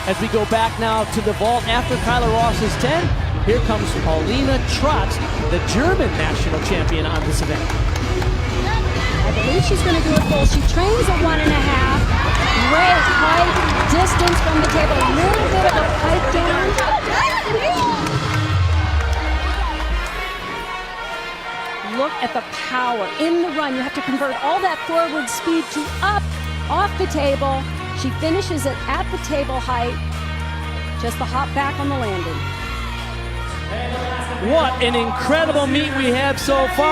As we go back now to the vault after Kyla Ross's 10, here comes Pauline Tratz, the German national champion on this event. I believe she's going to do it full. She trains a 1.5. Great height, distance from the table. A little bit of a pipe down. Look at the power in the run. You have to convert all that forward speed to up off the table. She finishes it at the table height. Just the hop back on the landing. What an incredible meet we have so far.